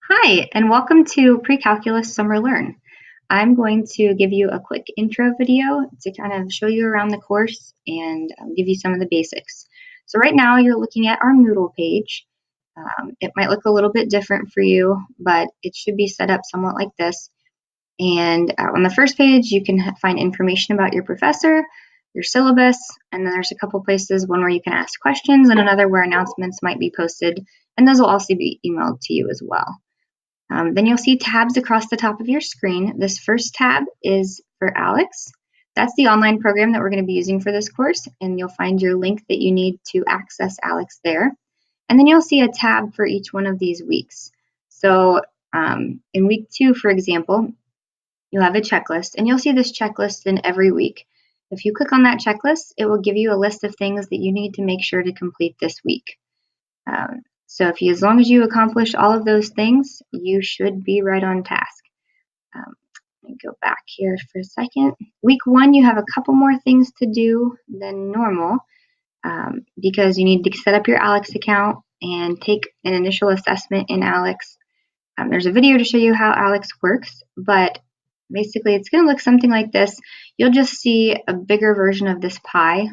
Hi, and welcome to Pre-Calculus Summer Learn. I'm going to give you a quick intro video to kind of show you around the course and give you some of the basics. So right now you're looking at our Moodle page. It might look a little bit different for you, but it should be set up somewhat like this. And on the first page, you can find information about your professor, your syllabus, and then there's a couple places, one where you can ask questions and another where announcements might be posted, and those will also be emailed to you as well. Then you'll see tabs across the top of your screen. This first tab is for ALEKS. That's the online program that we're going to be using for this course, and you'll find your link that you need to access ALEKS there. And then you'll see a tab for each one of these weeks. So in week 2, for example, you'll have a checklist, and you'll see this checklist in every week. If you click on that checklist, it will give you a list of things that you need to make sure to complete this week. So as long as you accomplish all of those things, you should be right on task. Let me go back here for a second. Week 1, you have a couple more things to do than normal because you need to set up your ALEKS account and take an initial assessment in ALEKS. There's a video to show you how ALEKS works, but basically it's going to look something like this. You'll just see a bigger version of this pie,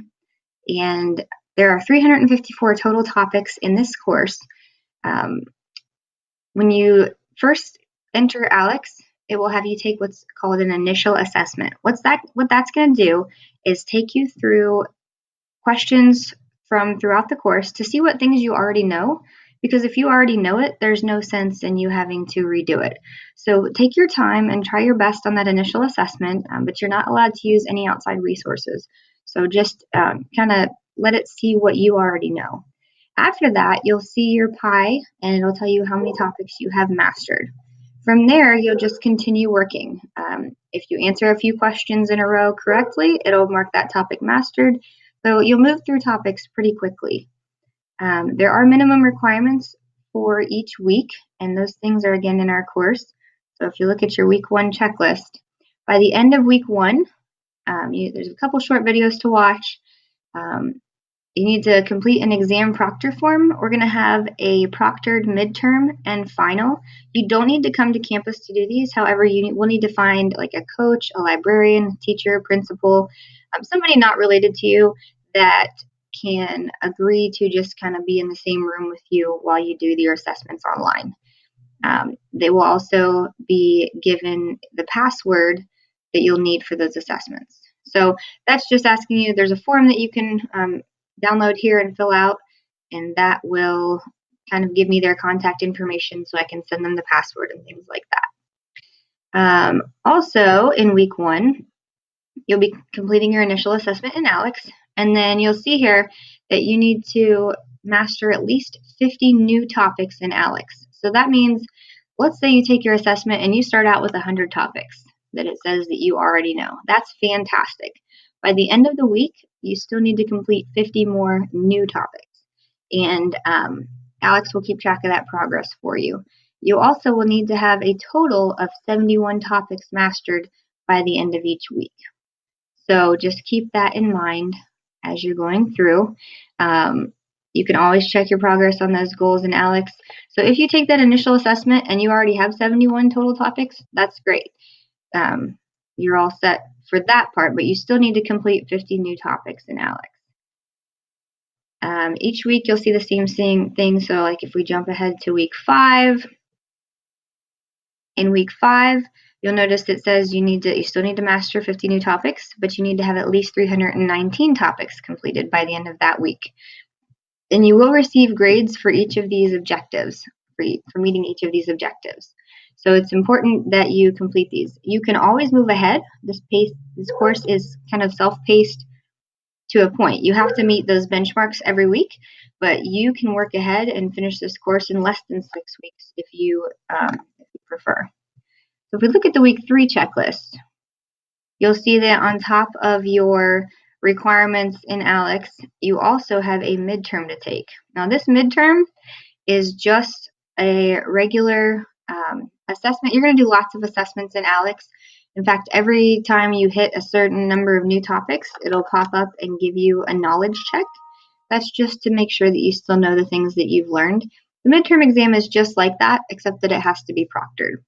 and there are 354 total topics in this course. When you first enter ALEKS, it will have you take what's called an initial assessment. What that's going to do is take you through questions from throughout the course to see what things you already know, because if you already know it, there's no sense in you having to redo it. So take your time and try your best on that initial assessment, but you're not allowed to use any outside resources. So just kind of let it see what you already know. After that, you'll see your pie, and it'll tell you how many topics you have mastered. From there, you'll just continue working. If you answer a few questions in a row correctly, it'll mark that topic mastered. So you'll move through topics pretty quickly. There are minimum requirements for each week, and those things are again in our course. So if you look at your week 1 checklist, by the end of week 1, there's a couple short videos to watch. You need to complete an exam proctor form. We're going to have a proctored midterm and final. You don't need to come to campus to do these. However, you will need to find like a coach, a librarian, teacher, principal, somebody not related to you that can agree to just kind of be in the same room with you while you do your assessments online. They will also be given the password that you'll need for those assessments. So that's just asking you, there's a form that you can download here and fill out, and that will kind of give me their contact information so I can send them the password and things like that. Also in week 1, you'll be completing your initial assessment in ALEKS, and then you'll see here that you need to master at least 50 new topics in ALEKS. So that means, let's say you take your assessment and you start out with 100 topics that it says that you already know. That's fantastic. By the end of the week, you still need to complete 50 more new topics, and ALEKS will keep track of that progress for you. You also will need to have a total of 71 topics mastered by the end of each week. So just keep that in mind as you're going through. You can always check your progress on those goals in ALEKS. So if you take that initial assessment and you already have 71 total topics, that's great. You're all set for that part, but you still need to complete 50 new topics in ALEKS. Each week you'll see the same thing. So like if we jump ahead to week 5, in week 5, you'll notice it says you still need to master 50 new topics, but you need to have at least 319 topics completed by the end of that week. And you will receive grades for each of these objectives, for meeting each of these objectives. So it's important that you complete these. You can always move ahead. This course is kind of self-paced to a point. You have to meet those benchmarks every week, but you can work ahead and finish this course in less than 6 weeks if you prefer. So if we look at the week 3 checklist, you'll see that on top of your requirements in ALEKS, you also have a midterm to take. Now this midterm is just a regular assessment. You're going to do lots of assessments in ALEKS. In fact, every time you hit a certain number of new topics, it'll pop up and give you a knowledge check. That's just to make sure that you still know the things that you've learned. The midterm exam is just like that, except that it has to be proctored.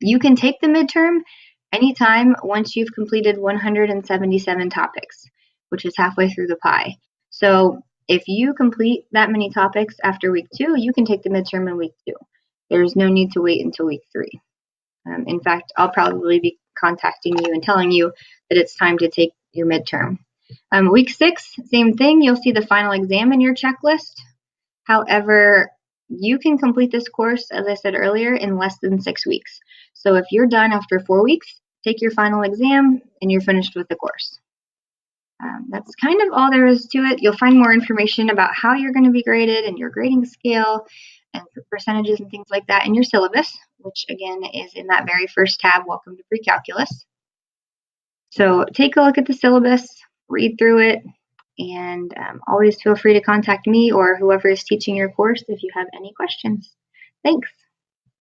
You can take the midterm anytime once you've completed 177 topics, which is halfway through the pie. So if you complete that many topics after week 2, you can take the midterm in week 2. There's no need to wait until week 3. In fact, I'll probably be contacting you and telling you that it's time to take your midterm. Week 6, same thing. You'll see the final exam in your checklist. However, you can complete this course, as I said earlier, in less than 6 weeks. So if you're done after 4 weeks, take your final exam and you're finished with the course. That's kind of all there is to it. You'll find more information about how you're going to be graded and your grading scale and percentages and things like that in your syllabus, which again is in that very first tab, Welcome to Pre-Calculus. So take a look at the syllabus, read through it, and always feel free to contact me or whoever is teaching your course if you have any questions. Thanks.